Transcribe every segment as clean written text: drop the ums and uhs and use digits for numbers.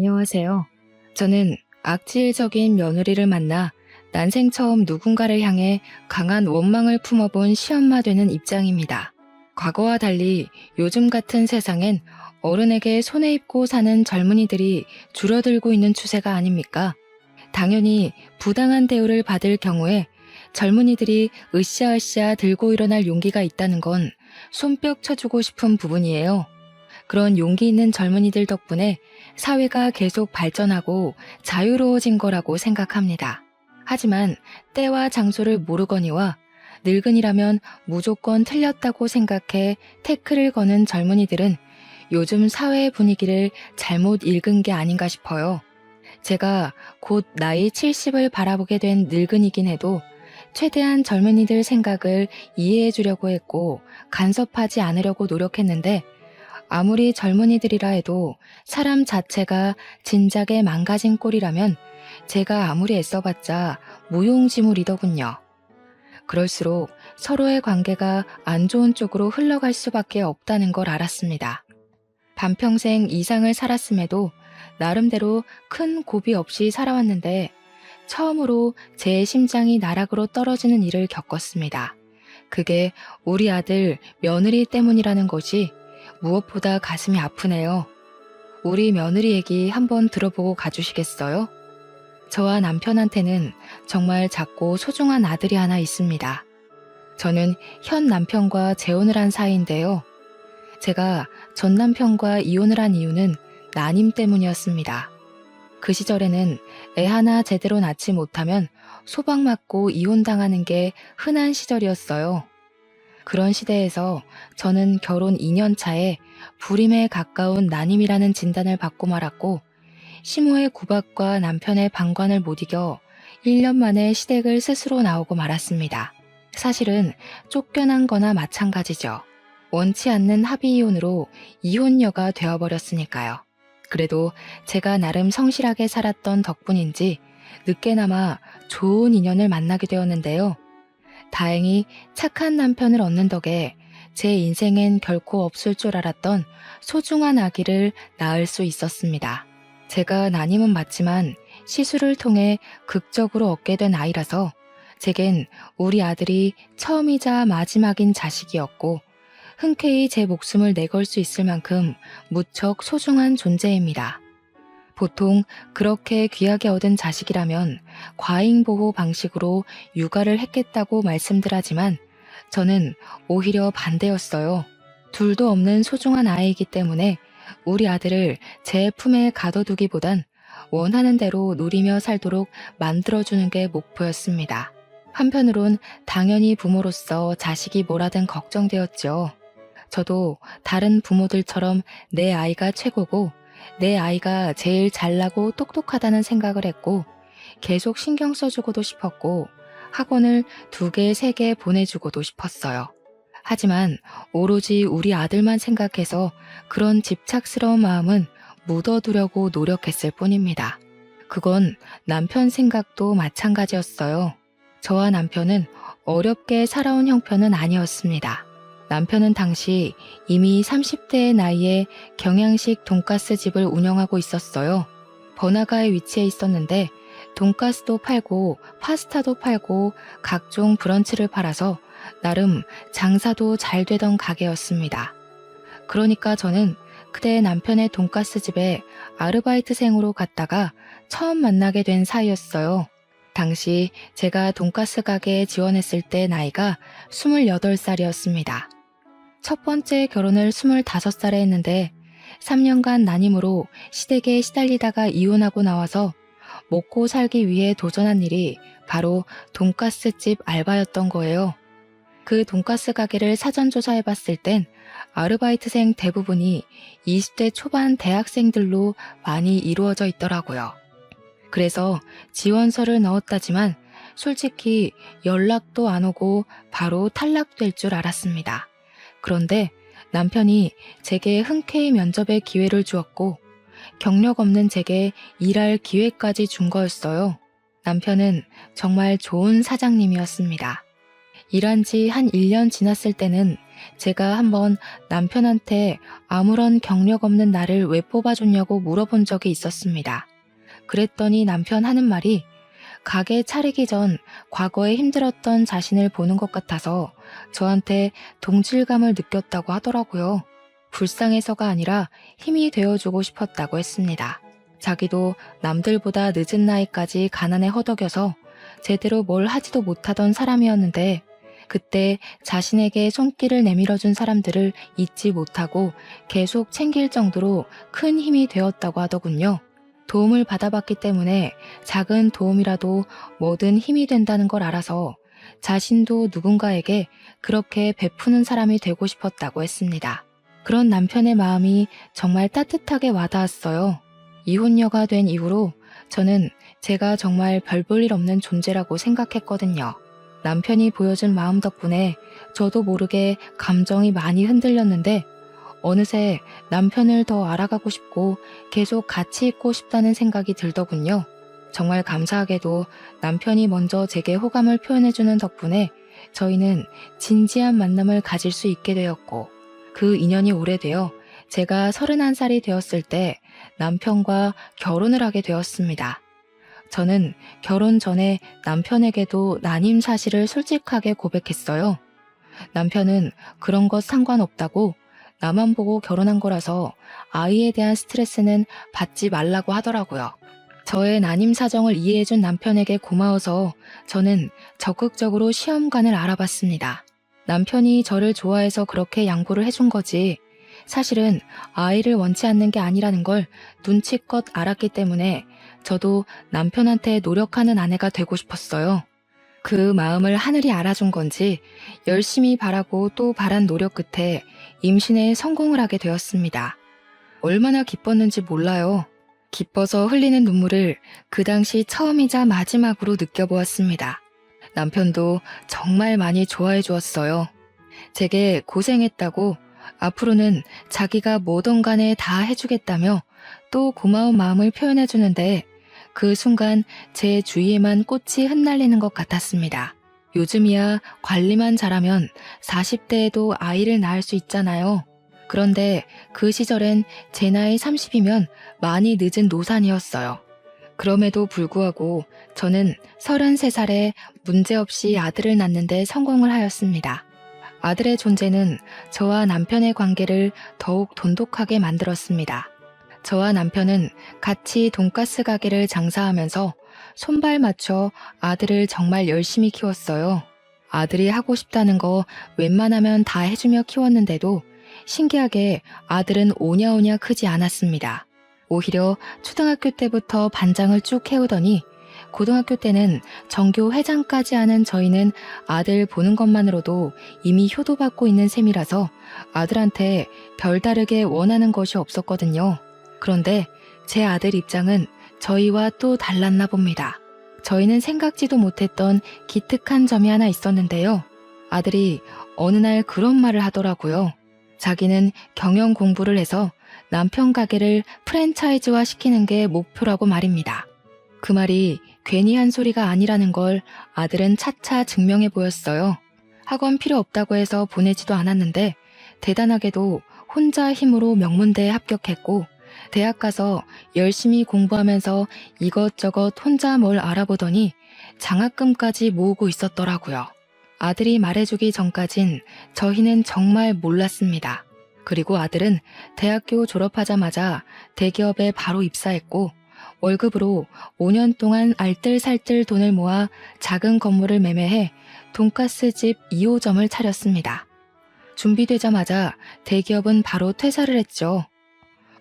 안녕하세요. 저는 악질적인 며느리를 만나 난생 처음 누군가를 향해 강한 원망을 품어본 시엄마 되는 입장입니다. 과거와 달리 요즘 같은 세상엔 어른에게 손에 입고 사는 젊은이들이 줄어들고 있는 추세가 아닙니까? 당연히 부당한 대우를 받을 경우에 젊은이들이 으쌰으쌰 들고 일어날 용기가 있다는 건 손뼉 쳐주고 싶은 부분이에요. 그런 용기 있는 젊은이들 덕분에 사회가 계속 발전하고 자유로워진 거라고 생각합니다. 하지만 때와 장소를 모르거니와 늙은이라면 무조건 틀렸다고 생각해 태클을 거는 젊은이들은 요즘 사회의 분위기를 잘못 읽은 게 아닌가 싶어요. 제가 곧 나이 70을 바라보게 된 늙은이긴 해도 최대한 젊은이들 생각을 이해해 주려고 했고 간섭하지 않으려고 노력했는데 아무리 젊은이들이라 해도 사람 자체가 진작에 망가진 꼴이라면 제가 아무리 애써봤자 무용지물이더군요. 그럴수록 서로의 관계가 안 좋은 쪽으로 흘러갈 수밖에 없다는 걸 알았습니다. 반평생 이상을 살았음에도 나름대로 큰 고비 없이 살아왔는데 처음으로 제 심장이 나락으로 떨어지는 일을 겪었습니다. 그게 우리 아들 며느리 때문이라는 것이 무엇보다 가슴이 아프네요. 우리 며느리 얘기 한번 들어보고 가주시겠어요? 저와 남편한테는 정말 작고 소중한 아들이 하나 있습니다. 저는 현 남편과 재혼을 한 사이인데요. 제가 전 남편과 이혼을 한 이유는 난임 때문이었습니다. 그 시절에는 애 하나 제대로 낳지 못하면 소박 맞고 이혼당하는 게 흔한 시절이었어요. 그런 시대에서 저는 결혼 2년 차에 불임에 가까운 난임이라는 진단을 받고 말았고 시모의 구박과 남편의 방관을 못 이겨 1년 만에 시댁을 스스로 나오고 말았습니다. 사실은 쫓겨난 거나 마찬가지죠. 원치 않는 합의 이혼으로 이혼녀가 되어버렸으니까요. 그래도 제가 나름 성실하게 살았던 덕분인지 늦게나마 좋은 인연을 만나게 되었는데요. 다행히 착한 남편을 얻는 덕에 제 인생엔 결코 없을 줄 알았던 소중한 아기를 낳을 수 있었습니다. 제가 난임은 맞지만 시술을 통해 극적으로 얻게 된 아이라서 제겐 우리 아들이 처음이자 마지막인 자식이었고 흔쾌히 제 목숨을 내걸 수 있을 만큼 무척 소중한 존재입니다. 보통 그렇게 귀하게 얻은 자식이라면 과잉보호 방식으로 육아를 했겠다고 말씀들 하지만 저는 오히려 반대였어요. 둘도 없는 소중한 아이이기 때문에 우리 아들을 제 품에 가둬두기보단 원하는 대로 누리며 살도록 만들어주는 게 목표였습니다. 한편으론 당연히 부모로서 자식이 뭐라든 걱정되었죠. 저도 다른 부모들처럼 내 아이가 최고고 내 아이가 제일 잘나고 똑똑하다는 생각을 했고 계속 신경 써주고도 싶었고 학원을 2개, 3개 보내주고도 싶었어요. 하지만 오로지 우리 아들만 생각해서 그런 집착스러운 마음은 묻어두려고 노력했을 뿐입니다. 그건 남편 생각도 마찬가지였어요. 저와 남편은 어렵게 살아온 형편은 아니었습니다. 남편은 당시 이미 30대의 나이에 경양식 돈가스 집을 운영하고 있었어요. 번화가에 위치해 있었는데 돈가스도 팔고 파스타도 팔고 각종 브런치를 팔아서 나름 장사도 잘 되던 가게였습니다. 그러니까 저는 그때 남편의 돈가스 집에 아르바이트생으로 갔다가 처음 만나게 된 사이였어요. 당시 제가 돈가스 가게에 지원했을 때 나이가 28살이었습니다. 첫 번째 결혼을 25살에 했는데 3년간 난임으로 시댁에 시달리다가 이혼하고 나와서 먹고 살기 위해 도전한 일이 바로 돈가스집 알바였던 거예요. 그 돈가스 가게를 사전 조사해봤을 땐 아르바이트생 대부분이 20대 초반 대학생들로 많이 이루어져 있더라고요. 그래서 지원서를 넣었다지만 솔직히 연락도 안 오고 바로 탈락될 줄 알았습니다. 그런데 남편이 제게 흔쾌히 면접의 기회를 주었고 경력 없는 제게 일할 기회까지 준 거였어요. 남편은 정말 좋은 사장님이었습니다. 일한 지 한 1년 지났을 때는 제가 한번 남편한테 아무런 경력 없는 나를 왜 뽑아줬냐고 물어본 적이 있었습니다. 그랬더니 남편 하는 말이 가게 차리기 전 과거에 힘들었던 자신을 보는 것 같아서 저한테 동질감을 느꼈다고 하더라고요. 불쌍해서가 아니라 힘이 되어주고 싶었다고 했습니다. 자기도 남들보다 늦은 나이까지 가난에 허덕여서 제대로 뭘 하지도 못하던 사람이었는데 그때 자신에게 손길을 내밀어준 사람들을 잊지 못하고 계속 챙길 정도로 큰 힘이 되었다고 하더군요. 도움을 받아봤기 때문에 작은 도움이라도 뭐든 힘이 된다는 걸 알아서 자신도 누군가에게 그렇게 베푸는 사람이 되고 싶었다고 했습니다. 그런 남편의 마음이 정말 따뜻하게 와닿았어요. 이혼녀가 된 이후로 저는 제가 정말 별 볼 일 없는 존재라고 생각했거든요. 남편이 보여준 마음 덕분에 저도 모르게 감정이 많이 흔들렸는데 어느새 남편을 더 알아가고 싶고 계속 같이 있고 싶다는 생각이 들더군요. 정말 감사하게도 남편이 먼저 제게 호감을 표현해주는 덕분에 저희는 진지한 만남을 가질 수 있게 되었고 그 인연이 오래되어 제가 31살이 되었을 때 남편과 결혼을 하게 되었습니다. 저는 결혼 전에 남편에게도 난임 사실을 솔직하게 고백했어요. 남편은 그런 것 상관없다고 나만 보고 결혼한 거라서 아이에 대한 스트레스는 받지 말라고 하더라고요. 저의 난임 사정을 이해해준 남편에게 고마워서 저는 적극적으로 시험관을 알아봤습니다. 남편이 저를 좋아해서 그렇게 양보를 해준 거지 사실은 아이를 원치 않는 게 아니라는 걸 눈치껏 알았기 때문에 저도 남편한테 노력하는 아내가 되고 싶었어요. 그 마음을 하늘이 알아준 건지 열심히 바라고 또 바란 노력 끝에 임신에 성공을 하게 되었습니다. 얼마나 기뻤는지 몰라요. 기뻐서 흘리는 눈물을 그 당시 처음이자 마지막으로 느껴보았습니다. 남편도 정말 많이 좋아해 주었어요. 제게 고생했다고 앞으로는 자기가 뭐든 간에 다 해주겠다며 또 고마운 마음을 표현해 주는데 그 순간 제 주위에만 꽃이 흩날리는 것 같았습니다. 요즘이야 관리만 잘하면 40대에도 아이를 낳을 수 있잖아요. 그런데 그 시절엔 제 나이 30이면 많이 늦은 노산이었어요. 그럼에도 불구하고 저는 33살에 문제없이 아들을 낳는데 성공을 하였습니다. 아들의 존재는 저와 남편의 관계를 더욱 돈독하게 만들었습니다. 저와 남편은 같이 돈가스 가게를 장사하면서 손발 맞춰 아들을 정말 열심히 키웠어요. 아들이 하고 싶다는 거 웬만하면 다 해주며 키웠는데도 신기하게 아들은 오냐오냐 크지 않았습니다. 오히려 초등학교 때부터 반장을 쭉 해오더니 고등학교 때는 전교 회장까지 하는 저희는 아들 보는 것만으로도 이미 효도받고 있는 셈이라서 아들한테 별다르게 원하는 것이 없었거든요. 그런데 제 아들 입장은 저희와 또 달랐나 봅니다. 저희는 생각지도 못했던 기특한 점이 하나 있었는데요. 아들이 어느 날 그런 말을 하더라고요. 자기는 경영 공부를 해서 남편 가게를 프랜차이즈화 시키는 게 목표라고 말입니다. 그 말이 괜히 한 소리가 아니라는 걸 아들은 차차 증명해 보였어요. 학원 필요 없다고 해서 보내지도 않았는데 대단하게도 혼자 힘으로 명문대에 합격했고 대학 가서 열심히 공부하면서 이것저것 혼자 뭘 알아보더니 장학금까지 모으고 있었더라고요. 아들이 말해주기 전까진 저희는 정말 몰랐습니다. 그리고 아들은 대학교 졸업하자마자 대기업에 바로 입사했고 월급으로 5년 동안 알뜰살뜰 돈을 모아 작은 건물을 매매해 돈가스집 2호점을 차렸습니다. 준비되자마자 대기업은 바로 퇴사를 했죠.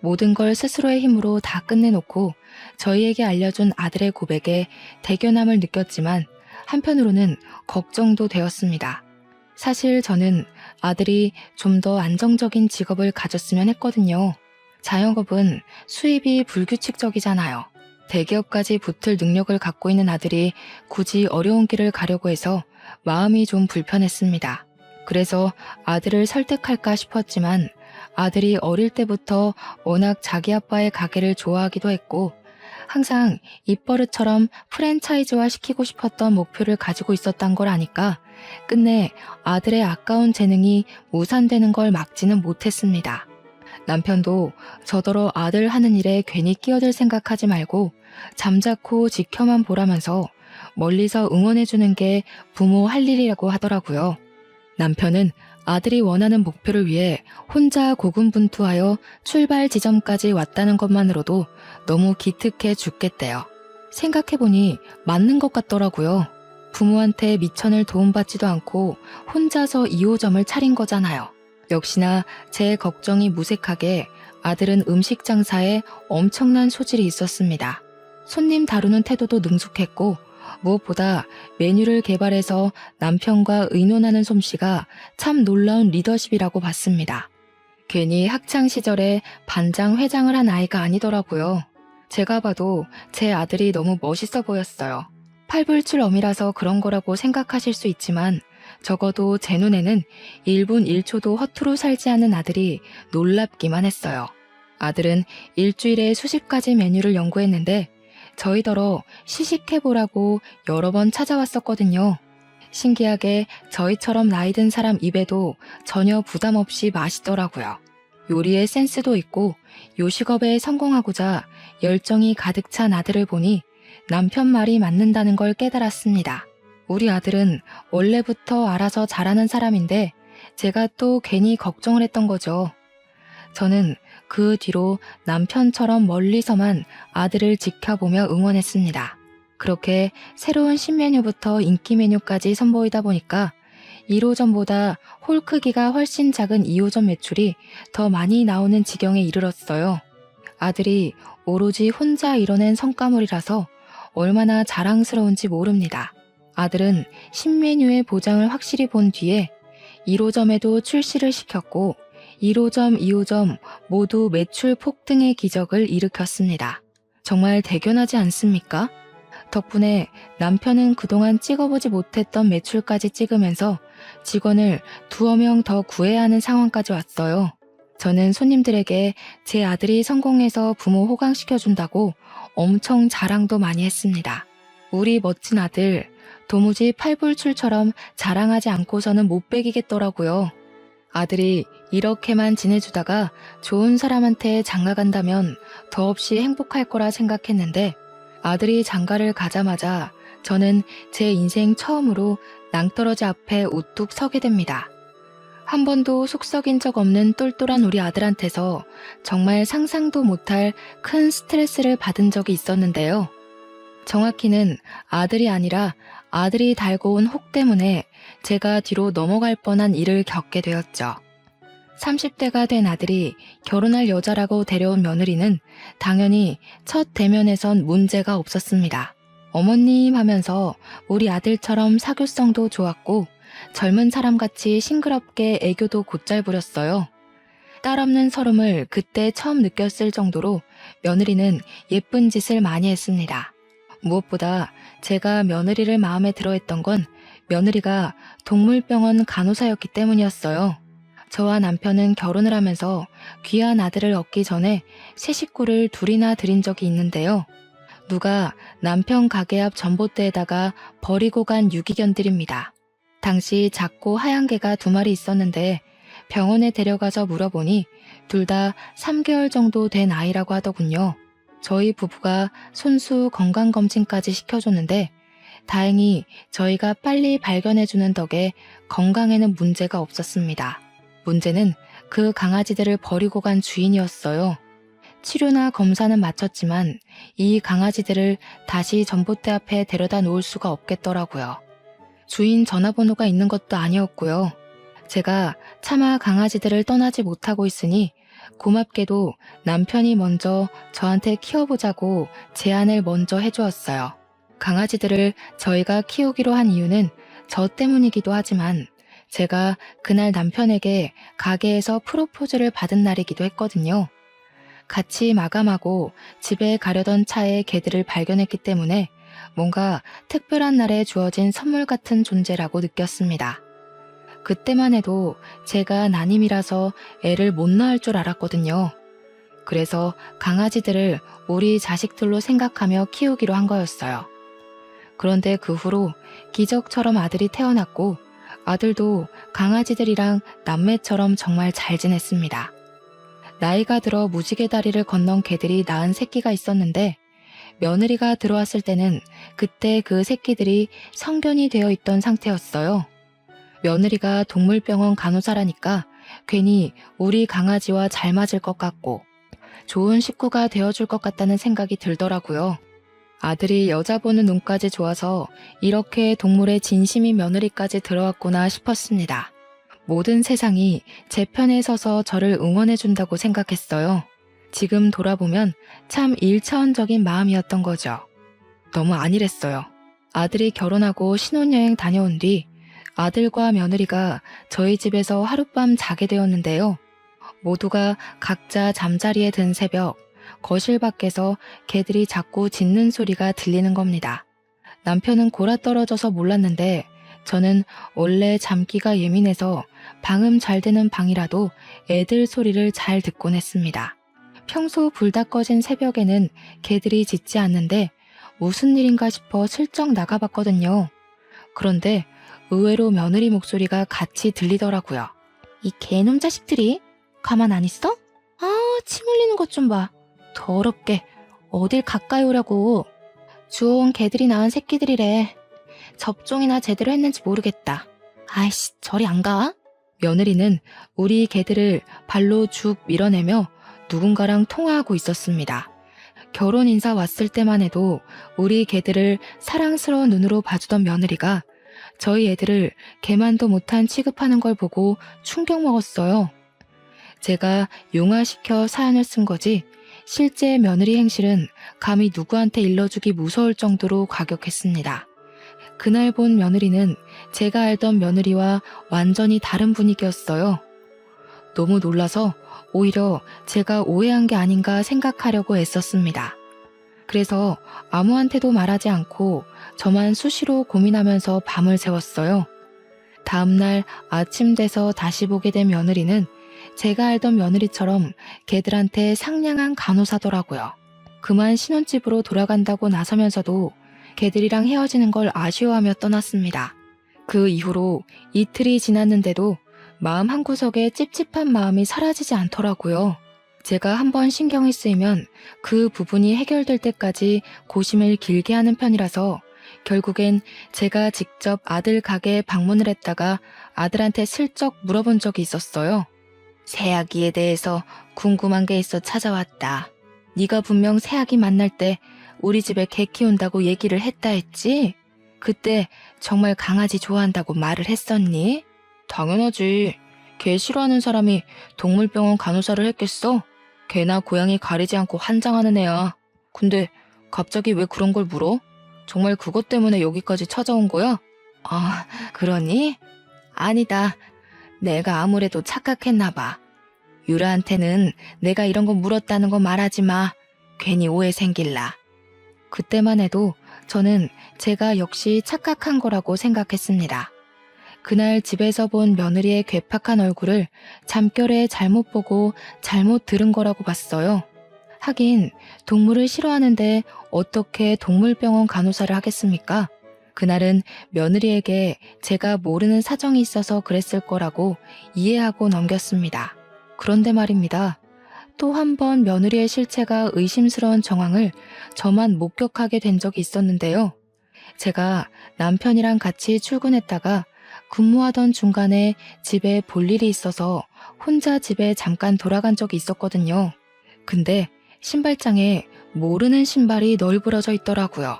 모든 걸 스스로의 힘으로 다 끝내놓고 저희에게 알려준 아들의 고백에 대견함을 느꼈지만 한편으로는 걱정도 되었습니다. 사실 저는 아들이 좀 더 안정적인 직업을 가졌으면 했거든요. 자영업은 수입이 불규칙적이잖아요. 대기업까지 붙을 능력을 갖고 있는 아들이 굳이 어려운 길을 가려고 해서 마음이 좀 불편했습니다. 그래서 아들을 설득할까 싶었지만 아들이 어릴 때부터 워낙 자기 아빠의 가게를 좋아하기도 했고 항상 입버릇처럼 프랜차이즈화 시키고 싶었던 목표를 가지고 있었던 걸 아니까 끝내 아들의 아까운 재능이 무산되는 걸 막지는 못했습니다. 남편도 저더러 아들 하는 일에 괜히 끼어들 생각하지 말고 잠자코 지켜만 보라면서 멀리서 응원해주는 게 부모 할 일이라고 하더라고요. 남편은 아들이 원하는 목표를 위해 혼자 고군분투하여 출발 지점까지 왔다는 것만으로도 너무 기특해 죽겠대요. 생각해보니 맞는 것 같더라고요. 부모한테 미천을 도움받지도 않고 혼자서 2호점을 차린 거잖아요. 역시나 제 걱정이 무색하게 아들은 음식 장사에 엄청난 소질이 있었습니다. 손님 다루는 태도도 능숙했고 무엇보다 메뉴를 개발해서 남편과 의논하는 솜씨가 참 놀라운 리더십이라고 봤습니다. 괜히 학창 시절에 반장 회장을 한 아이가 아니더라고요. 제가 봐도 제 아들이 너무 멋있어 보였어요. 팔불출엄이라서 그런 거라고 생각하실 수 있지만 적어도 제 눈에는 1분 1초도 허투루 살지 않는 아들이 놀랍기만 했어요. 아들은 일주일에 수십 가지 메뉴를 연구했는데 저희더러 시식해보라고 여러 번 찾아왔었거든요. 신기하게 저희처럼 나이 든 사람 입에도 전혀 부담 없이 맛있더라고요. 요리에 센스도 있고 요식업에 성공하고자 열정이 가득 찬 아들을 보니 남편 말이 맞는다는 걸 깨달았습니다. 우리 아들은 원래부터 알아서 잘하는 사람인데 제가 또 괜히 걱정을 했던 거죠. 저는 그 뒤로 남편처럼 멀리서만 아들을 지켜보며 응원했습니다. 그렇게 새로운 신메뉴부터 인기 메뉴까지 선보이다 보니까 1호점보다 홀 크기가 훨씬 작은 2호점 매출이 더 많이 나오는 지경에 이르렀어요. 아들이 오로지 혼자 이뤄낸 성과물이라서 얼마나 자랑스러운지 모릅니다. 아들은 신메뉴의 보장을 확실히 본 뒤에 1호점에도 출시를 시켰고 1호점, 2호점 모두 매출 폭등의 기적을 일으켰습니다. 정말 대견하지 않습니까? 덕분에 남편은 그동안 찍어보지 못했던 매출까지 찍으면서 직원을 2명 더 구해야 하는 상황까지 왔어요. 저는 손님들에게 제 아들이 성공해서 부모 호강시켜준다고 엄청 자랑도 많이 했습니다. 우리 멋진 아들, 도무지 팔불출처럼 자랑하지 않고서는 못 베기겠더라고요. 아들이 이렇게만 지내주다가 좋은 사람한테 장가간다면 더없이 행복할 거라 생각했는데 아들이 장가를 가자마자 저는 제 인생 처음으로 낭떠러지 앞에 우뚝 서게 됩니다. 한 번도 속 썩인 적 없는 똘똘한 우리 아들한테서 정말 상상도 못할 큰 스트레스를 받은 적이 있었는데요. 정확히는 아들이 아니라 아들이 달고 온 혹 때문에 제가 뒤로 넘어갈 뻔한 일을 겪게 되었죠. 30대가 된 아들이 결혼할 여자라고 데려온 며느리는 당연히 첫 대면에선 문제가 없었습니다. 어머님 하면서 우리 아들처럼 사교성도 좋았고 젊은 사람같이 싱그럽게 애교도 곧잘 부렸어요. 딸 없는 서름을 그때 처음 느꼈을 정도로 며느리는 예쁜 짓을 많이 했습니다. 무엇보다 제가 며느리를 마음에 들어했던 건 며느리가 동물병원 간호사였기 때문이었어요. 저와 남편은 결혼을 하면서 귀한 아들을 얻기 전에 새 식구를 둘이나 들인 적이 있는데요. 누가 남편 가게 앞 전봇대에다가 버리고 간 유기견들입니다. 당시 작고 하얀 개가 2마리 있었는데 병원에 데려가서 물어보니 둘 다 3개월 정도 된 아이라고 하더군요. 저희 부부가 손수 건강검진까지 시켜줬는데 다행히 저희가 빨리 발견해주는 덕에 건강에는 문제가 없었습니다. 문제는 그 강아지들을 버리고 간 주인이었어요. 치료나 검사는 마쳤지만 이 강아지들을 다시 전봇대 앞에 데려다 놓을 수가 없겠더라고요. 주인 전화번호가 있는 것도 아니었고요. 제가 차마 강아지들을 떠나지 못하고 있으니 고맙게도 남편이 먼저 저한테 키워보자고 제안을 먼저 해주었어요. 강아지들을 저희가 키우기로 한 이유는 저 때문이기도 하지만 제가 그날 남편에게 가게에서 프로포즈를 받은 날이기도 했거든요. 같이 마감하고 집에 가려던 차에 개들을 발견했기 때문에 뭔가 특별한 날에 주어진 선물 같은 존재라고 느꼈습니다. 그때만 해도 제가 난임이라서 애를 못 낳을 줄 알았거든요. 그래서 강아지들을 우리 자식들로 생각하며 키우기로 한 거였어요. 그런데 그 후로 기적처럼 아들이 태어났고 아들도 강아지들이랑 남매처럼 정말 잘 지냈습니다. 나이가 들어 무지개 다리를 건넌 개들이 낳은 새끼가 있었는데 며느리가 들어왔을 때는 그때 그 새끼들이 성견이 되어 있던 상태였어요. 며느리가 동물병원 간호사라니까 괜히 우리 강아지와 잘 맞을 것 같고 좋은 식구가 되어줄 것 같다는 생각이 들더라고요. 아들이 여자 보는 눈까지 좋아서 이렇게 동물의 진심인 며느리까지 들어왔구나 싶었습니다. 모든 세상이 제 편에 서서 저를 응원해준다고 생각했어요. 지금 돌아보면 참 1차원적인 마음이었던 거죠. 너무 안일했어요. 아들이 결혼하고 신혼여행 다녀온 뒤 아들과 며느리가 저희 집에서 하룻밤 자게 되었는데요. 모두가 각자 잠자리에 든 새벽, 거실 밖에서 개들이 자꾸 짖는 소리가 들리는 겁니다. 남편은 골아떨어져서 몰랐는데 저는 원래 잠기가 예민해서 방음 잘 되는 방이라도 애들 소리를 잘 듣곤 했습니다. 평소 불 다 꺼진 새벽에는 개들이 짖지 않는데 무슨 일인가 싶어 슬쩍 나가봤거든요. 그런데 의외로 며느리 목소리가 같이 들리더라고요. 이 개놈 자식들이 가만 안 있어? 아, 침 흘리는 것 좀 봐. 더럽게 어딜 가까이 오려고. 주워온 개들이 낳은 새끼들이래. 접종이나 제대로 했는지 모르겠다. 아이씨, 저리 안 가? 며느리는 우리 개들을 발로 쭉 밀어내며 누군가랑 통화하고 있었습니다. 결혼 인사 왔을 때만 해도 우리 개들을 사랑스러운 눈으로 봐주던 며느리가 저희 애들을 개만도 못한 취급하는 걸 보고 충격 먹었어요. 제가 용화시켜 사연을 쓴 거지 실제 며느리 행실은 감히 누구한테 일러주기 무서울 정도로 과격했습니다. 그날 본 며느리는 제가 알던 며느리와 완전히 다른 분위기였어요. 너무 놀라서 오히려 제가 오해한 게 아닌가 생각하려고 애썼습니다. 그래서 아무한테도 말하지 않고 저만 수시로 고민하면서 밤을 새웠어요. 다음날 아침 돼서 다시 보게 된 며느리는 제가 알던 며느리처럼 개들한테 상냥한 간호사더라고요. 그만 신혼집으로 돌아간다고 나서면서도 개들이랑 헤어지는 걸 아쉬워하며 떠났습니다. 그 이후로 이틀이 지났는데도 마음 한구석에 찝찝한 마음이 사라지지 않더라고요. 제가 한번 신경이 쓰이면 그 부분이 해결될 때까지 고심을 길게 하는 편이라서 결국엔 제가 직접 아들 가게에 방문을 했다가 아들한테 슬쩍 물어본 적이 있었어요. 새아기에 대해서 궁금한 게 있어 찾아왔다. 네가 분명 새아기 만날 때 우리 집에 개 키운다고 얘기를 했다 했지? 그때 정말 강아지 좋아한다고 말을 했었니? 당연하지. 개 싫어하는 사람이 동물병원 간호사를 했겠어? 개나 고양이 가리지 않고 환장하는 애야. 근데 갑자기 왜 그런 걸 물어? 정말 그것 때문에 여기까지 찾아온 거야? 아, 그러니? 아니다. 내가 아무래도 착각했나 봐. 유라한테는 내가 이런 거 물었다는 거 말하지 마. 괜히 오해 생길라. 그때만 해도 저는 제가 역시 착각한 거라고 생각했습니다. 그날 집에서 본 며느리의 괴팍한 얼굴을 잠결에 잘못 보고 잘못 들은 거라고 봤어요. 하긴 동물을 싫어하는데 어떻게 동물병원 간호사를 하겠습니까? 그날은 며느리에게 제가 모르는 사정이 있어서 그랬을 거라고 이해하고 넘겼습니다. 그런데 말입니다. 또 한 번 며느리의 실체가 의심스러운 정황을 저만 목격하게 된 적이 있었는데요. 제가 남편이랑 같이 출근했다가 근무하던 중간에 집에 볼 일이 있어서 혼자 집에 잠깐 돌아간 적이 있었거든요. 근데 신발장에 모르는 신발이 널브러져 있더라고요.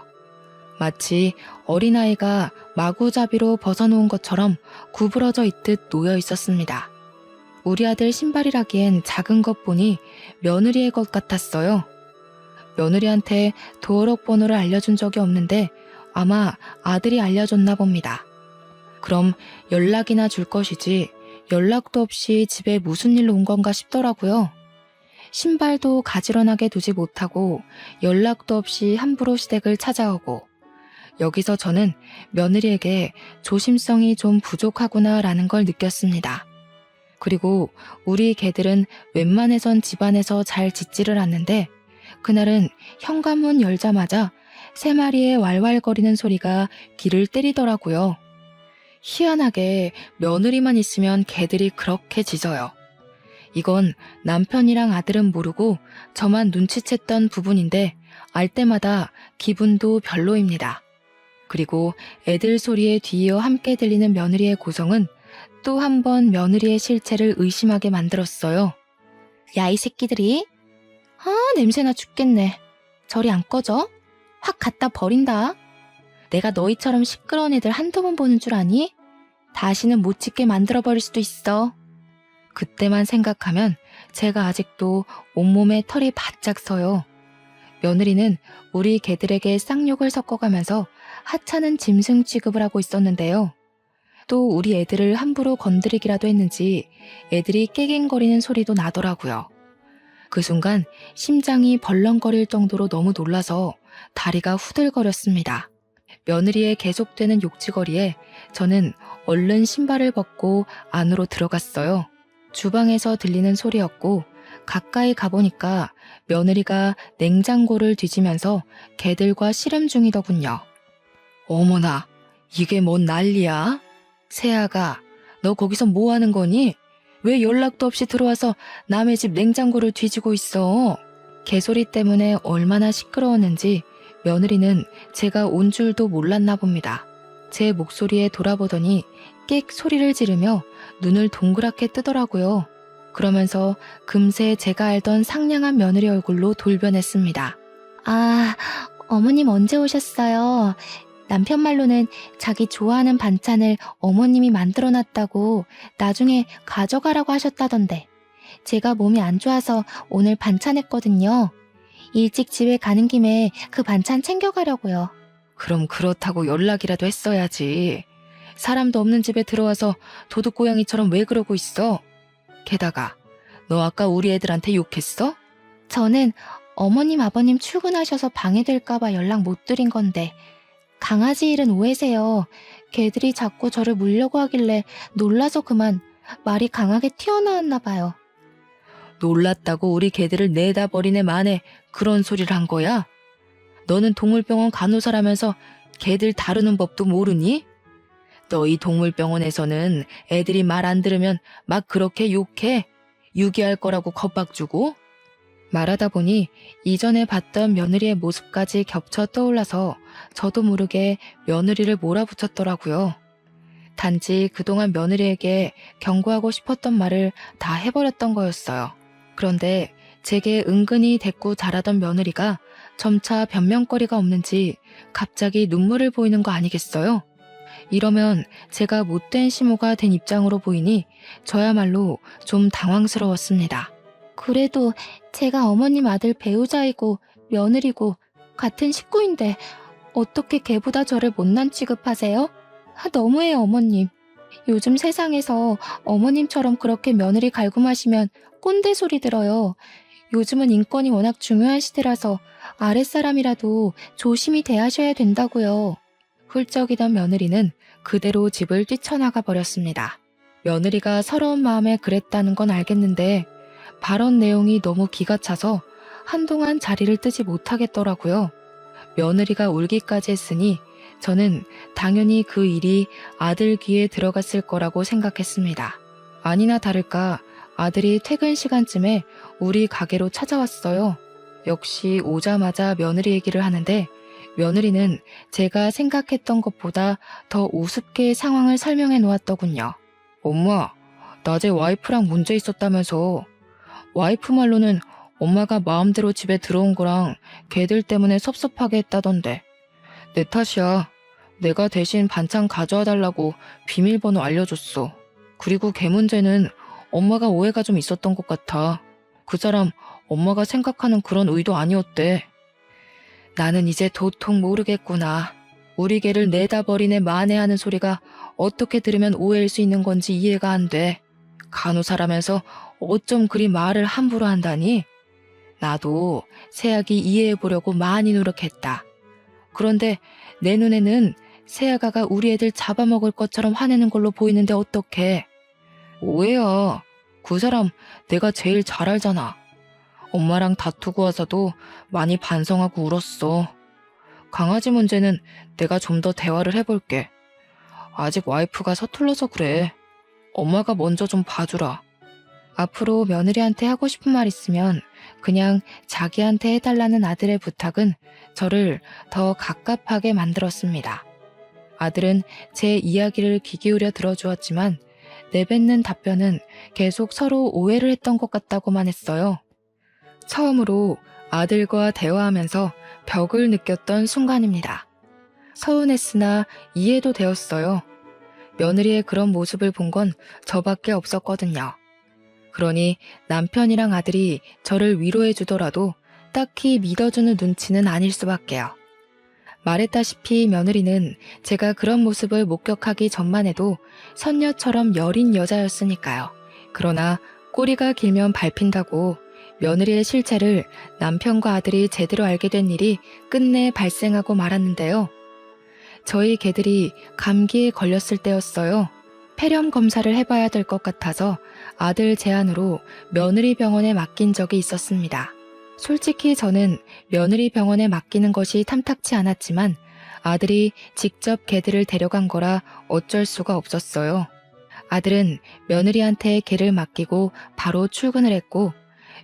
마치 어린아이가 마구잡이로 벗어놓은 것처럼 구부러져 있듯 놓여 있었습니다. 우리 아들 신발이라기엔 작은 것 보니 며느리의 것 같았어요. 며느리한테 도어록 번호를 알려준 적이 없는데 아마 아들이 알려줬나 봅니다. 그럼 연락이나 줄 것이지 연락도 없이 집에 무슨 일로 온 건가 싶더라고요. 신발도 가지런하게 두지 못하고 연락도 없이 함부로 시댁을 찾아오고 여기서 저는 며느리에게 조심성이 좀 부족하구나라는 걸 느꼈습니다. 그리고 우리 개들은 웬만해선 집안에서 잘 짖지를 않는데 그날은 현관문 열자마자 3마리의 왈왈거리는 소리가 귀를 때리더라고요. 희한하게 며느리만 있으면 개들이 그렇게 짖어요. 이건 남편이랑 아들은 모르고 저만 눈치챘던 부분인데 알 때마다 기분도 별로입니다. 그리고 애들 소리에 뒤이어 함께 들리는 며느리의 고성은 또 한 번 며느리의 실체를 의심하게 만들었어요. 야, 이 새끼들이. 냄새나 죽겠네. 저리 안 꺼져? 확 갖다 버린다. 내가 너희처럼 시끄러운 애들 한두 번 보는 줄 아니? 다시는 못 짓게 만들어버릴 수도 있어. 그때만 생각하면 제가 아직도 온몸에 털이 바짝 서요. 며느리는 우리 개들에게 쌍욕을 섞어가면서 하찮은 짐승 취급을 하고 있었는데요. 또 우리 애들을 함부로 건드리기라도 했는지 애들이 깨갱거리는 소리도 나더라고요. 그 순간 심장이 벌렁거릴 정도로 너무 놀라서 다리가 후들거렸습니다. 며느리의 계속되는 욕지거리에 저는 얼른 신발을 벗고 안으로 들어갔어요. 주방에서 들리는 소리였고 가까이 가보니까 며느리가 냉장고를 뒤지면서 개들과 씨름 중이더군요. 어머나, 이게 뭔 난리야? 세아가, 너 거기서 뭐 하는 거니? 왜 연락도 없이 들어와서 남의 집 냉장고를 뒤지고 있어? 개소리 때문에 얼마나 시끄러웠는지 며느리는 제가 온 줄도 몰랐나 봅니다. 제 목소리에 돌아보더니 끽 소리를 지르며 눈을 동그랗게 뜨더라고요. 그러면서 금세 제가 알던 상냥한 며느리 얼굴로 돌변했습니다. 아, 어머님 언제 오셨어요? 남편 말로는 자기 좋아하는 반찬을 어머님이 만들어놨다고 나중에 가져가라고 하셨다던데 제가 몸이 안 좋아서 오늘 반찬했거든요. 일찍 집에 가는 김에 그 반찬 챙겨가려고요. 그럼 그렇다고 연락이라도 했어야지. 사람도 없는 집에 들어와서 도둑고양이처럼 왜 그러고 있어? 게다가 너 아까 우리 애들한테 욕했어? 저는 어머님 아버님 출근하셔서 방해될까봐 연락 못 드린 건데 강아지 일은 오해세요. 개들이 자꾸 저를 물려고 하길래 놀라서 그만 말이 강하게 튀어나왔나 봐요. 놀랐다고 우리 개들을 내다 버리네 만에 그런 소리를 한 거야? 너는 동물병원 간호사라면서 개들 다루는 법도 모르니? 너희 동물병원에서는 애들이 말 안 들으면 막 그렇게 욕해? 유기할 거라고 겁박 주고? 말하다 보니 이전에 봤던 며느리의 모습까지 겹쳐 떠올라서 저도 모르게 며느리를 몰아붙였더라고요. 단지 그동안 며느리에게 경고하고 싶었던 말을 다 해버렸던 거였어요. 그런데 제게 은근히 대꾸 잘하던 며느리가 점차 변명거리가 없는지 갑자기 눈물을 보이는 거 아니겠어요? 이러면 제가 못된 시모가 된 입장으로 보이니 저야말로 좀 당황스러웠습니다. 그래도 제가 어머님 아들 배우자이고 며느리고 같은 식구인데 어떻게 걔보다 저를 못난 취급하세요? 너무해요, 어머님. 요즘 세상에서 어머님처럼 그렇게 며느리 갈굼하시면 꼰대 소리 들어요. 요즘은 인권이 워낙 중요한 시대라서 아랫사람이라도 조심히 대하셔야 된다고요. 훌쩍이던 며느리는 그대로 집을 뛰쳐나가 버렸습니다. 며느리가 서러운 마음에 그랬다는 건 알겠는데 발언 내용이 너무 기가 차서 한동안 자리를 뜨지 못하겠더라고요. 며느리가 울기까지 했으니 저는 당연히 그 일이 아들 귀에 들어갔을 거라고 생각했습니다. 아니나 다를까 아들이 퇴근 시간쯤에 우리 가게로 찾아왔어요. 역시 오자마자 며느리 얘기를 하는데 며느리는 제가 생각했던 것보다 더 우습게 상황을 설명해 놓았더군요. 엄마, 낮에 와이프랑 문제 있었다면서. 와이프 말로는 엄마가 마음대로 집에 들어온 거랑 걔들 때문에 섭섭하게 했다던데. 내 탓이야. 내가 대신 반찬 가져와 달라고 비밀번호 알려줬어. 그리고 걔 문제는 엄마가 오해가 좀 있었던 것 같아. 그 사람 엄마가 생각하는 그런 의도 아니었대. 나는 이제 도통 모르겠구나. 우리 개를 내다 버리네 만회하는 소리가 어떻게 들으면 오해일 수 있는 건지 이해가 안 돼. 간호사라면서 어쩜 그리 말을 함부로 한다니? 나도 세아기 이해해보려고 많이 노력했다. 그런데 내 눈에는 세아가가 우리 애들 잡아먹을 것처럼 화내는 걸로 보이는데 어떡해. 오해야. 그 사람 내가 제일 잘 알잖아. 엄마랑 다투고 와서도 많이 반성하고 울었어. 강아지 문제는 내가 좀 더 대화를 해볼게. 아직 와이프가 서툴러서 그래. 엄마가 먼저 좀 봐주라. 앞으로 며느리한테 하고 싶은 말 있으면 그냥 자기한테 해달라는 아들의 부탁은 저를 더 갑갑하게 만들었습니다. 아들은 제 이야기를 귀 기울여 들어주었지만 내뱉는 답변은 계속 서로 오해를 했던 것 같다고만 했어요. 처음으로 아들과 대화하면서 벽을 느꼈던 순간입니다. 서운했으나 이해도 되었어요. 며느리의 그런 모습을 본 건 저밖에 없었거든요. 그러니 남편이랑 아들이 저를 위로해 주더라도 딱히 믿어주는 눈치는 아닐 수밖에요. 말했다시피 며느리는 제가 그런 모습을 목격하기 전만 해도 선녀처럼 여린 여자였으니까요. 그러나 꼬리가 길면 밟힌다고 며느리의 실체를 남편과 아들이 제대로 알게 된 일이 끝내 발생하고 말았는데요. 저희 개들이 감기에 걸렸을 때였어요. 폐렴 검사를 해봐야 될 것 같아서 아들 제안으로 며느리 병원에 맡긴 적이 있었습니다. 솔직히 저는 며느리 병원에 맡기는 것이 탐탁치 않았지만 아들이 직접 개들을 데려간 거라 어쩔 수가 없었어요. 아들은 며느리한테 개를 맡기고 바로 출근을 했고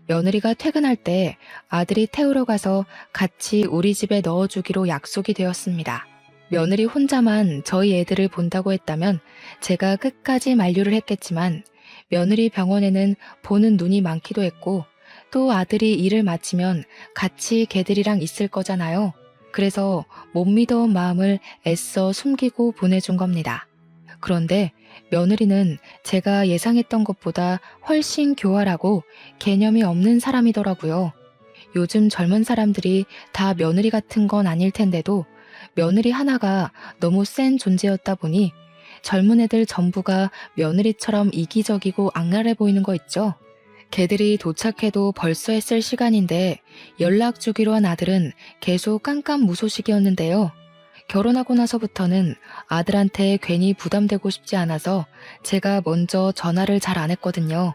며느리가 퇴근할 때 아들이 태우러 가서 같이 우리 집에 넣어주기로 약속이 되었습니다. 며느리 혼자만 저희 애들을 본다고 했다면 제가 끝까지 만류를 했겠지만 며느리 병원에는 보는 눈이 많기도 했고 또 아들이 일을 마치면 같이 개들이랑 있을 거잖아요. 그래서 못 믿어온 마음을 애써 숨기고 보내준 겁니다. 그런데 며느리는 제가 예상했던 것보다 훨씬 교활하고 개념이 없는 사람이더라고요. 요즘 젊은 사람들이 다 며느리 같은 건 아닐 텐데도 며느리 하나가 너무 센 존재였다 보니 젊은 애들 전부가 며느리처럼 이기적이고 악랄해 보이는 거 있죠. 개들이 도착해도 벌써 했을 시간인데 연락 주기로 한 아들은 계속 깜깜무소식이었는데요. 결혼하고 나서부터는 아들한테 괜히 부담되고 싶지 않아서 제가 먼저 전화를 잘 안 했거든요.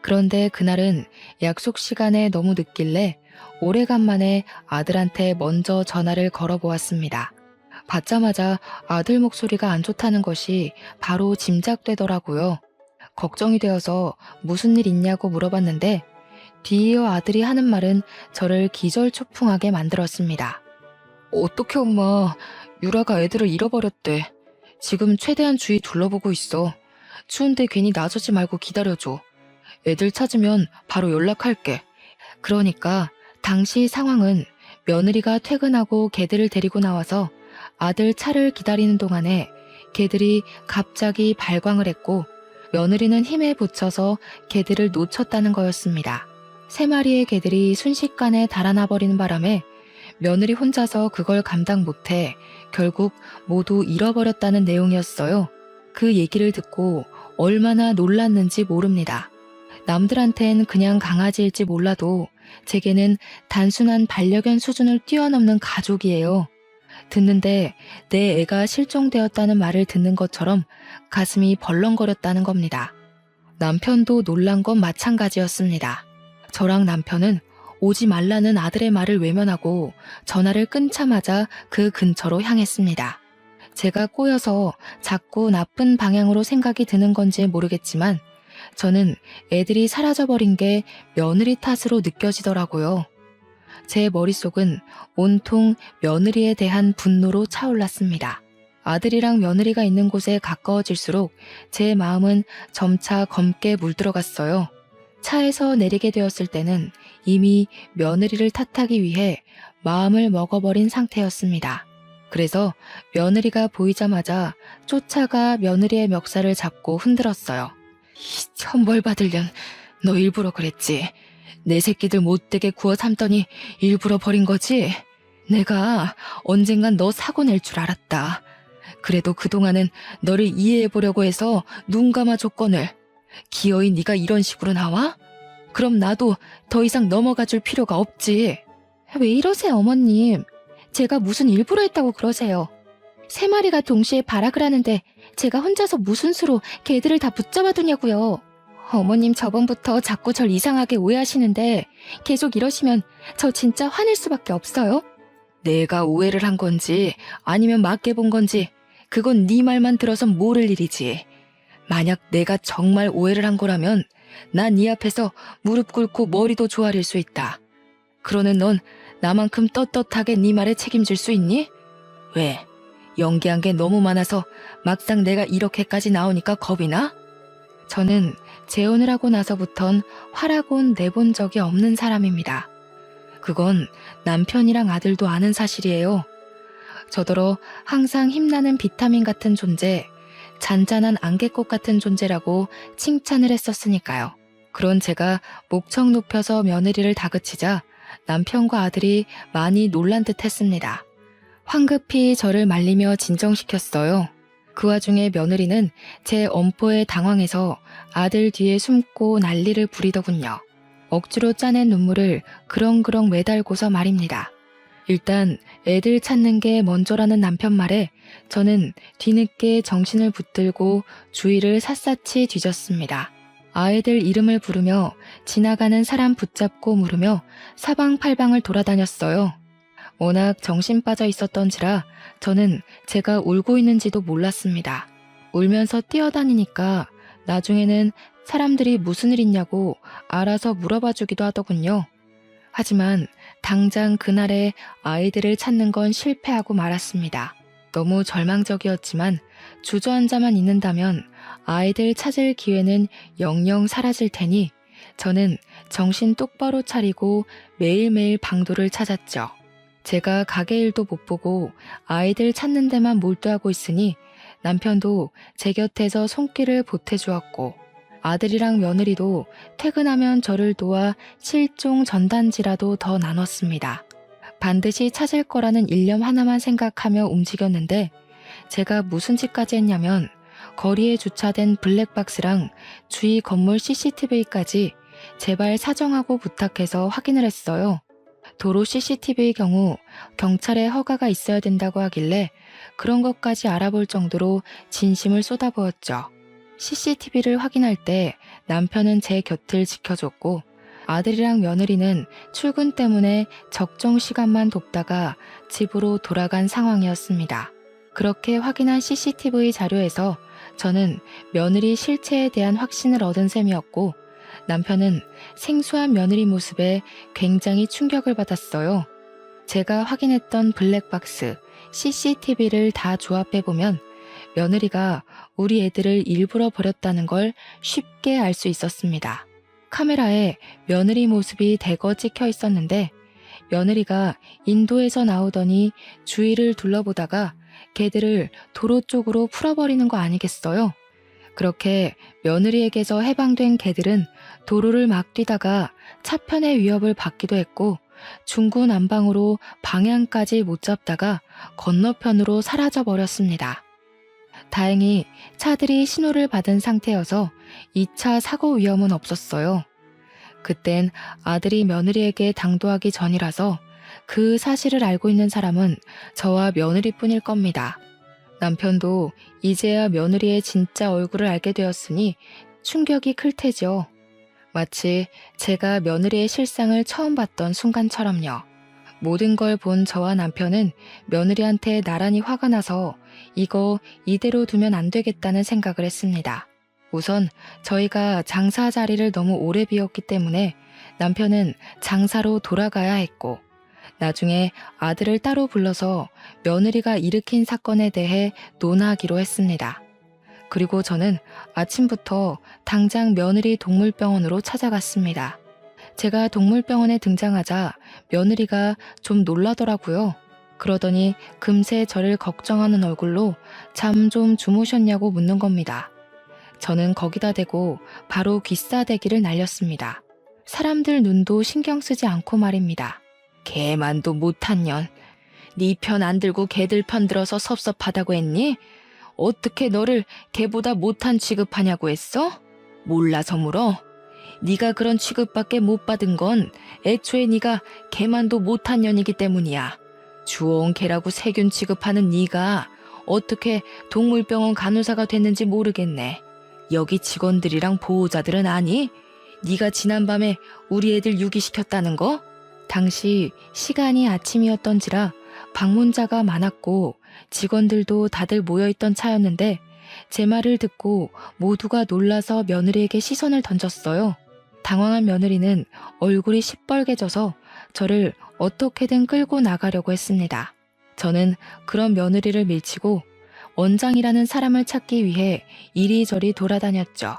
그런데 그날은 약속 시간에 너무 늦길래 오래간만에 아들한테 먼저 전화를 걸어보았습니다. 받자마자 아들 목소리가 안 좋다는 것이 바로 짐작되더라고요. 걱정이 되어서 무슨 일 있냐고 물어봤는데 뒤이어 아들이 하는 말은 저를 기절초풍하게 만들었습니다. 어떡해 엄마, 유라가 애들을 잃어버렸대. 지금 최대한 주위 둘러보고 있어. 추운데 괜히 나서지 말고 기다려줘. 애들 찾으면 바로 연락할게. 그러니까 당시 상황은 며느리가 퇴근하고 개들을 데리고 나와서 아들 차를 기다리는 동안에 개들이 갑자기 발광을 했고 며느리는 힘에 부쳐서 개들을 놓쳤다는 거였습니다. 3마리의 개들이 순식간에 달아나 버리는 바람에 며느리 혼자서 그걸 감당 못해 결국 모두 잃어버렸다는 내용이었어요. 그 얘기를 듣고 얼마나 놀랐는지 모릅니다. 남들한텐 그냥 강아지일지 몰라도 제게는 단순한 반려견 수준을 뛰어넘는 가족이에요. 듣는데 내 애가 실종되었다는 말을 듣는 것처럼 가슴이 벌렁거렸다는 겁니다. 남편도 놀란 건 마찬가지였습니다. 저랑 남편은 오지 말라는 아들의 말을 외면하고 전화를 끊자마자 그 근처로 향했습니다. 제가 꼬여서 자꾸 나쁜 방향으로 생각이 드는 건지 모르겠지만 저는 애들이 사라져버린 게 며느리 탓으로 느껴지더라고요. 제 머릿속은 온통 며느리에 대한 분노로 차올랐습니다. 아들이랑 며느리가 있는 곳에 가까워질수록 제 마음은 점차 검게 물들어갔어요. 차에서 내리게 되었을 때는 이미 며느리를 탓하기 위해 마음을 먹어버린 상태였습니다. 그래서 며느리가 보이자마자 쫓아가 며느리의 멱살을 잡고 흔들었어요. 이 천벌 받을 년, 너 일부러 그랬지. 내 새끼들 못되게 구워 삶더니 일부러 버린 거지? 내가 언젠간 너 사고 낼 줄 알았다. 그래도 그동안은 너를 이해해보려고 해서 눈 감아줬거늘. 기어이 네가 이런 식으로 나와? 그럼 나도 더 이상 넘어가줄 필요가 없지. 왜 이러세요, 어머님? 제가 무슨 일부러 했다고 그러세요? 3마리가 동시에 발악을 하는데 제가 혼자서 무슨 수로 개들을 다 붙잡아두냐고요. 어머님 저번부터 자꾸 절 이상하게 오해하시는데 계속 이러시면 저 진짜 화낼 수밖에 없어요. 내가 오해를 한 건지 아니면 맞게 본 건지 그건 네 말만 들어선 모를 일이지. 만약 내가 정말 오해를 한 거라면 난 네 앞에서 무릎 꿇고 머리도 조아릴 수 있다. 그러는 넌 나만큼 떳떳하게 네 말에 책임질 수 있니? 왜? 연기한 게 너무 많아서 막상 내가 이렇게까지 나오니까 겁이 나? 저는 재혼을 하고 나서부턴 화라곤 내본 적이 없는 사람입니다. 그건 남편이랑 아들도 아는 사실이에요. 저더러 항상 힘나는 비타민 같은 존재, 잔잔한 안개꽃 같은 존재라고 칭찬을 했었으니까요. 그런 제가 목청 높여서 며느리를 다그치자 남편과 아들이 많이 놀란 듯 했습니다. 황급히 저를 말리며 진정시켰어요. 그 와중에 며느리는 제 엄포에 당황해서 아들 뒤에 숨고 난리를 부리더군요. 억지로 짜낸 눈물을 그렁그렁 매달고서 말입니다. 일단 애들 찾는 게 먼저라는 남편 말에 저는 뒤늦게 정신을 붙들고 주위를 샅샅이 뒤졌습니다. 아이들 이름을 부르며 지나가는 사람 붙잡고 물으며 사방팔방을 돌아다녔어요. 워낙 정신 빠져 있었던지라 저는 제가 울고 있는지도 몰랐습니다. 울면서 뛰어다니니까 나중에는 사람들이 무슨 일 있냐고 알아서 물어봐 주기도 하더군요. 하지만 당장 그날에 아이들을 찾는 건 실패하고 말았습니다. 너무 절망적이었지만 주저앉아만 있는다면 아이들 찾을 기회는 영영 사라질 테니 저는 정신 똑바로 차리고 매일매일 방도를 찾았죠. 제가 가게 일도 못 보고 아이들 찾는 데만 몰두하고 있으니 남편도 제 곁에서 손길을 보태주었고 아들이랑 며느리도 퇴근하면 저를 도와 실종 전단지라도 더 나눴습니다. 반드시 찾을 거라는 일념 하나만 생각하며 움직였는데 제가 무슨 짓까지 했냐면 거리에 주차된 블랙박스랑 주위 건물 CCTV까지 제발 사정하고 부탁해서 확인을 했어요. 도로 CCTV의 경우 경찰의 허가가 있어야 된다고 하길래 그런 것까지 알아볼 정도로 진심을 쏟아부었죠. CCTV를 확인할 때 남편은 제 곁을 지켜줬고 아들이랑 며느리는 출근 때문에 적정 시간만 돕다가 집으로 돌아간 상황이었습니다. 그렇게 확인한 CCTV 자료에서 저는 며느리 실체에 대한 확신을 얻은 셈이었고 남편은 생소한 며느리 모습에 굉장히 충격을 받았어요. 제가 확인했던 블랙박스, CCTV를 다 조합해보면 며느리가 우리 애들을 일부러 버렸다는 걸 쉽게 알 수 있었습니다. 카메라에 며느리 모습이 대거 찍혀 있었는데 며느리가 인도에서 나오더니 주위를 둘러보다가 개들을 도로 쪽으로 풀어버리는 거 아니겠어요? 그렇게 며느리에게서 해방된 개들은 도로를 막 뛰다가 차편의 위협을 받기도 했고 중구난방으로 방향까지 못 잡다가 건너편으로 사라져 버렸습니다. 다행히 차들이 신호를 받은 상태여서 2차 사고 위험은 없었어요. 그땐 아들이 며느리에게 당도하기 전이라서 그 사실을 알고 있는 사람은 저와 며느리뿐일 겁니다. 남편도 이제야 며느리의 진짜 얼굴을 알게 되었으니 충격이 클 테죠. 마치 제가 며느리의 실상을 처음 봤던 순간처럼요. 모든 걸 본 저와 남편은 며느리한테 나란히 화가 나서 이거 이대로 두면 안 되겠다는 생각을 했습니다. 우선 저희가 장사 자리를 너무 오래 비웠기 때문에 남편은 장사로 돌아가야 했고 나중에 아들을 따로 불러서 며느리가 일으킨 사건에 대해 논하기로 했습니다. 그리고 저는 아침부터 당장 며느리 동물병원으로 찾아갔습니다. 제가 동물병원에 등장하자 며느리가 좀 놀라더라고요. 그러더니 금세 저를 걱정하는 얼굴로 잠 좀 주무셨냐고 묻는 겁니다. 저는 거기다 대고 바로 귀싸대기를 날렸습니다. 사람들 눈도 신경 쓰지 않고 말입니다. 개만도 못한 년. 네 편 안 들고 개들 편 들어서 섭섭하다고 했니? 어떻게 너를 개보다 못한 취급하냐고 했어? 몰라서 물어? 네가 그런 취급밖에 못 받은 건 애초에 네가 개만도 못한 년이기 때문이야. 주워온 개라고 세균 취급하는 네가 어떻게 동물병원 간호사가 됐는지 모르겠네. 여기 직원들이랑 보호자들은 아니? 네가 지난밤에 우리 애들 유기시켰다는 거? 당시 시간이 아침이었던지라 방문자가 많았고 직원들도 다들 모여있던 차였는데 제 말을 듣고 모두가 놀라서 며느리에게 시선을 던졌어요. 당황한 며느리는 얼굴이 시뻘개져서 저를 어떻게든 끌고 나가려고 했습니다. 저는 그런 며느리를 밀치고 원장이라는 사람을 찾기 위해 이리저리 돌아다녔죠.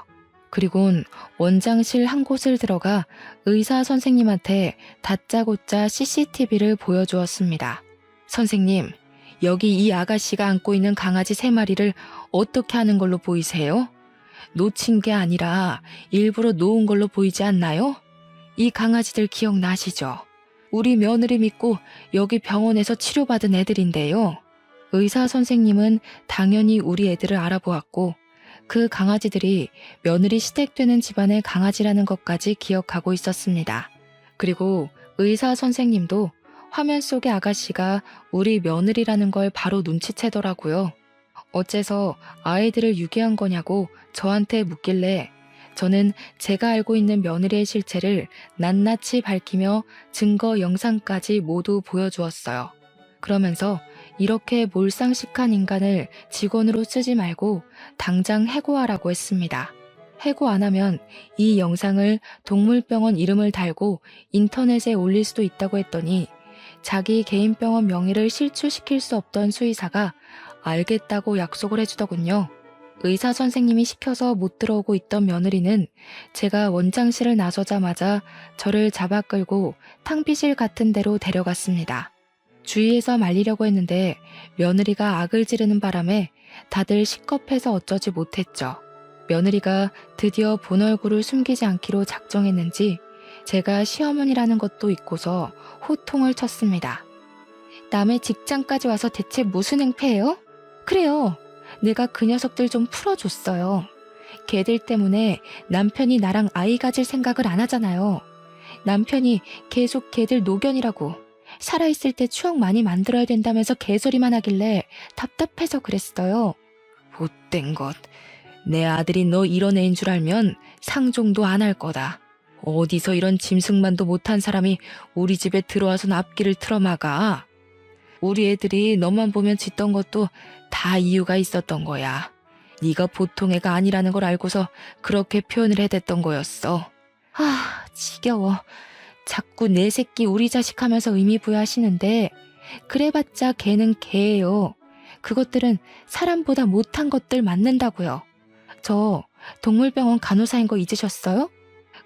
그리곤 원장실 한 곳을 들어가 의사 선생님한테 다짜고짜 CCTV를 보여주었습니다. 선생님, 여기 이 아가씨가 안고 있는 강아지 3마리를 어떻게 하는 걸로 보이세요? 놓친 게 아니라 일부러 놓은 걸로 보이지 않나요? 이 강아지들 기억나시죠? 우리 며느리 믿고 여기 병원에서 치료받은 애들인데요. 의사 선생님은 당연히 우리 애들을 알아보았고 그 강아지들이 며느리 시댁되는 집안의 강아지라는 것까지 기억하고 있었습니다. 그리고 의사 선생님도 화면 속의 아가씨가 우리 며느리라는 걸 바로 눈치채더라고요. 어째서 아이들을 유기한 거냐고 저한테 묻길래 저는 제가 알고 있는 며느리의 실체를 낱낱이 밝히며 증거 영상까지 모두 보여주었어요. 그러면서 이렇게 몰상식한 인간을 직원으로 쓰지 말고 당장 해고하라고 했습니다. 해고 안 하면 이 영상을 동물병원 이름을 달고 인터넷에 올릴 수도 있다고 했더니 자기 개인 병원 명의를 실추시킬 수 없던 수의사가 알겠다고 약속을 해주더군요. 의사 선생님이 시켜서 못 들어오고 있던 며느리는 제가 원장실을 나서자마자 저를 잡아 끌고 탕비실 같은 데로 데려갔습니다. 주위에서 말리려고 했는데 며느리가 악을 지르는 바람에 다들 식겁해서 어쩌지 못했죠. 며느리가 드디어 본 얼굴을 숨기지 않기로 작정했는지 제가 시어머니라는 것도 잊고서 호통을 쳤습니다. 남의 직장까지 와서 대체 무슨 행패예요? 그래요. 내가 그 녀석들 좀 풀어줬어요. 걔들 때문에 남편이 나랑 아이 가질 생각을 안 하잖아요. 남편이 계속 걔들 노견이라고 살아있을 때 추억 많이 만들어야 된다면서 개소리만 하길래 답답해서 그랬어요. 못된 것. 내 아들이 너 이런 애인 줄 알면 상종도 안 할 거다. 어디서 이런 짐승만도 못한 사람이 우리 집에 들어와서 앞길을 틀어막아. 우리 애들이 너만 보면 짖던 것도 다 이유가 있었던 거야. 네가 보통 애가 아니라는 걸 알고서 그렇게 표현을 해댔던 거였어. 아, 지겨워. 자꾸 내 새끼 우리 자식 하면서 의미 부여하시는데 그래봤자 걔는 걔예요. 그것들은 사람보다 못한 것들 맞는다고요. 저 동물병원 간호사인 거 잊으셨어요?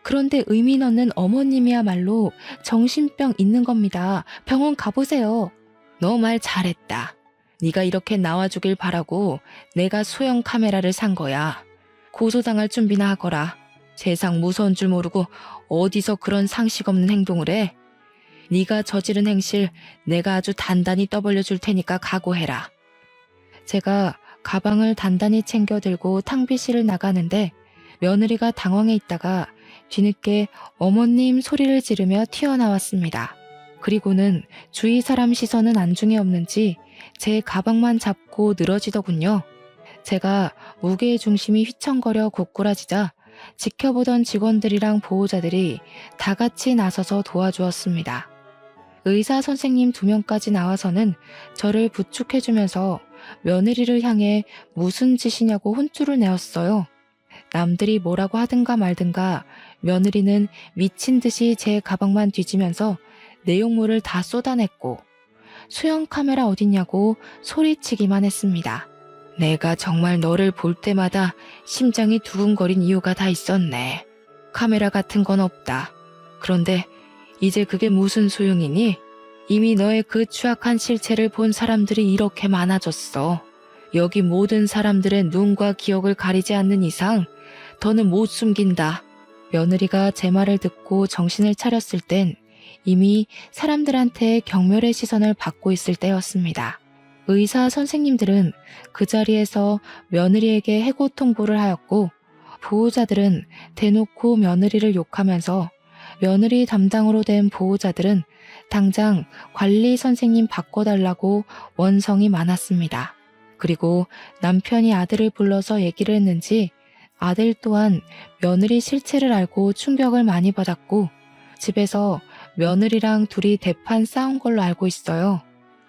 그런데 의미 넣는 어머님이야말로 정신병 있는 겁니다. 병원 가보세요. 너 말 잘했다. 네가 이렇게 나와주길 바라고 내가 소형 카메라를 산 거야. 고소당할 준비나 하거라. 세상 무서운 줄 모르고 어디서 그런 상식 없는 행동을 해? 네가 저지른 행실 내가 아주 단단히 떠벌려 줄 테니까 각오해라. 제가 가방을 단단히 챙겨 들고 탕비실을 나가는데 며느리가 당황해 있다가 뒤늦게 어머님 소리를 지르며 튀어나왔습니다. 그리고는 주위 사람 시선은 안중에 없는지 제 가방만 잡고 늘어지더군요. 제가 무게의 중심이 휘청거려 고꾸라지자 지켜보던 직원들이랑 보호자들이 다 같이 나서서 도와주었습니다. 의사 선생님 2명까지 나와서는 저를 부축해주면서 며느리를 향해 무슨 짓이냐고 혼쭐을 내었어요. 남들이 뭐라고 하든가 말든가 며느리는 미친 듯이 제 가방만 뒤지면서 내용물을 다 쏟아냈고 수영 카메라 어딨냐고 소리치기만 했습니다. 내가 정말 너를 볼 때마다 심장이 두근거린 이유가 다 있었네. 카메라 같은 건 없다. 그런데 이제 그게 무슨 소용이니? 이미 너의 그 추악한 실체를 본 사람들이 이렇게 많아졌어. 여기 모든 사람들의 눈과 기억을 가리지 않는 이상 더는 못 숨긴다. 며느리가 제 말을 듣고 정신을 차렸을 땐 이미 사람들한테 경멸의 시선을 받고 있을 때였습니다. 의사 선생님들은 그 자리에서 며느리에게 해고 통보를 하였고 보호자들은 대놓고 며느리를 욕하면서 며느리 담당으로 된 보호자들은 당장 관리 선생님 바꿔달라고 원성이 많았습니다. 그리고 남편이 아들을 불러서 얘기를 했는지 아들 또한 며느리 실체를 알고 충격을 많이 받았고 집에서 며느리랑 둘이 대판 싸운 걸로 알고 있어요.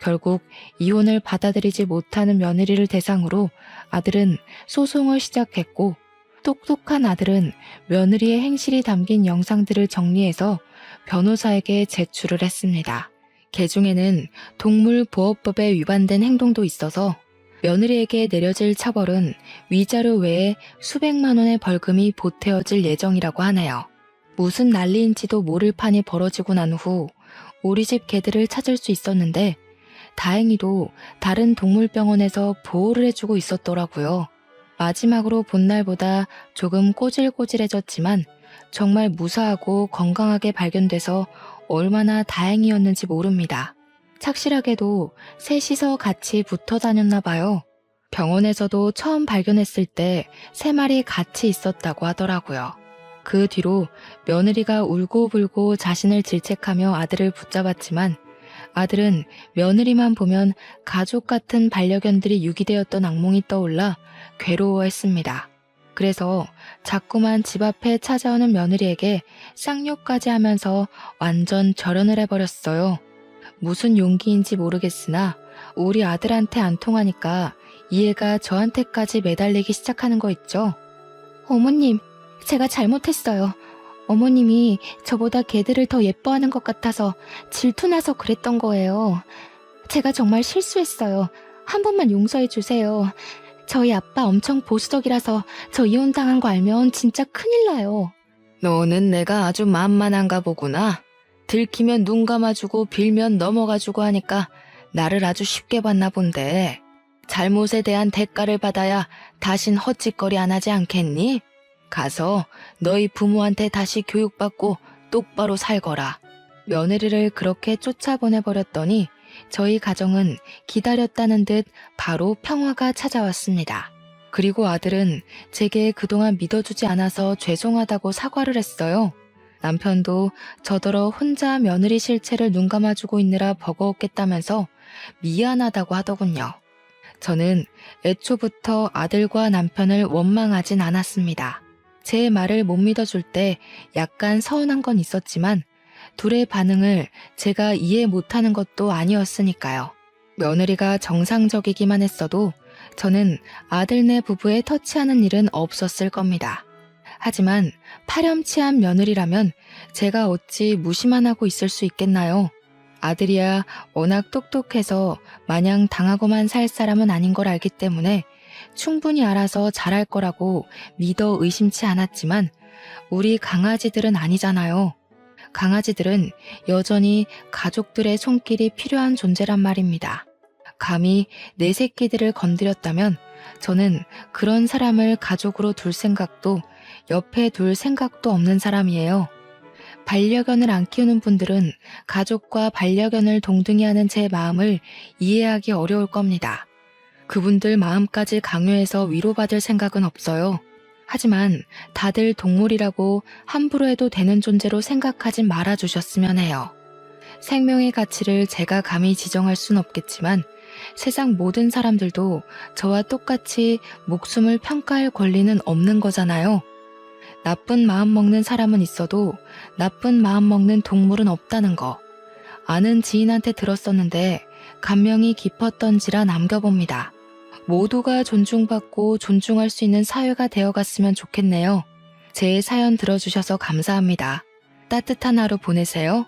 결국 이혼을 받아들이지 못하는 며느리를 대상으로 아들은 소송을 시작했고, 똑똑한 아들은 며느리의 행실이 담긴 영상들을 정리해서 변호사에게 제출을 했습니다. 개중에는 동물보호법에 위반된 행동도 있어서 며느리에게 내려질 처벌은 위자료 외에 수백만 원의 벌금이 보태어질 예정이라고 하네요. 무슨 난리인지도 모를 판이 벌어지고 난 후 우리 집 개들을 찾을 수 있었는데 다행히도 다른 동물병원에서 보호를 해주고 있었더라고요. 마지막으로 본 날보다 조금 꼬질꼬질해졌지만 정말 무사하고 건강하게 발견돼서 얼마나 다행이었는지 모릅니다. 착실하게도 셋이서 같이 붙어 다녔나 봐요. 병원에서도 처음 발견했을 때 3마리 같이 있었다고 하더라고요. 그 뒤로 며느리가 울고불고 자신을 질책하며 아들을 붙잡았지만 아들은 며느리만 보면 가족 같은 반려견들이 유기되었던 악몽이 떠올라 괴로워했습니다. 그래서 자꾸만 집 앞에 찾아오는 며느리에게 쌍욕까지 하면서 완전 절연을 해버렸어요. 무슨 용기인지 모르겠으나 우리 아들한테 안 통하니까 이 애가 저한테까지 매달리기 시작하는 거 있죠. 어머님, 제가 잘못했어요. 어머님이 저보다 개들을 더 예뻐하는 것 같아서 질투나서 그랬던 거예요. 제가 정말 실수했어요. 한 번만 용서해 주세요. 저희 아빠 엄청 보수적이라서 저 이혼당한 거 알면 진짜 큰일 나요. 너는 내가 아주 만만한가 보구나. 들키면 눈 감아주고 빌면 넘어가주고 하니까 나를 아주 쉽게 봤나 본데. 잘못에 대한 대가를 받아야 다신 헛짓거리 안 하지 않겠니? 가서 너희 부모한테 다시 교육받고 똑바로 살거라. 며느리를 그렇게 쫓아보내버렸더니 저희 가정은 기다렸다는 듯 바로 평화가 찾아왔습니다. 그리고 아들은 제게 그동안 믿어주지 않아서 죄송하다고 사과를 했어요. 남편도 저더러 혼자 며느리 실체를 눈감아주고 있느라 버거웠겠다면서 미안하다고 하더군요. 저는 애초부터 아들과 남편을 원망하진 않았습니다. 제 말을 못 믿어줄 때 약간 서운한 건 있었지만 둘의 반응을 제가 이해 못하는 것도 아니었으니까요. 며느리가 정상적이기만 했어도 저는 아들네 부부에 터치하는 일은 없었을 겁니다. 하지만 파렴치한 며느리라면 제가 어찌 무시만 하고 있을 수 있겠나요? 아들이야 워낙 똑똑해서 마냥 당하고만 살 사람은 아닌 걸 알기 때문에 충분히 알아서 잘할 거라고 믿어 의심치 않았지만 우리 강아지들은 아니잖아요. 강아지들은 여전히 가족들의 손길이 필요한 존재란 말입니다. 감히 내 새끼들을 건드렸다면 저는 그런 사람을 가족으로 둘 생각도 옆에 둘 생각도 없는 사람이에요. 반려견을 안 키우는 분들은 가족과 반려견을 동등히 하는 제 마음을 이해하기 어려울 겁니다. 그분들 마음까지 강요해서 위로받을 생각은 없어요. 하지만 다들 동물이라고 함부로 해도 되는 존재로 생각하지 말아주셨으면 해요. 생명의 가치를 제가 감히 지정할 순 없겠지만 세상 모든 사람들도 저와 똑같이 목숨을 평가할 권리는 없는 거잖아요. 나쁜 마음 먹는 사람은 있어도 나쁜 마음 먹는 동물은 없다는 거. 아는 지인한테 들었었는데 감명이 깊었던지라 남겨봅니다. 모두가 존중받고 존중할 수 있는 사회가 되어갔으면 좋겠네요. 제 사연 들어주셔서 감사합니다. 따뜻한 하루 보내세요.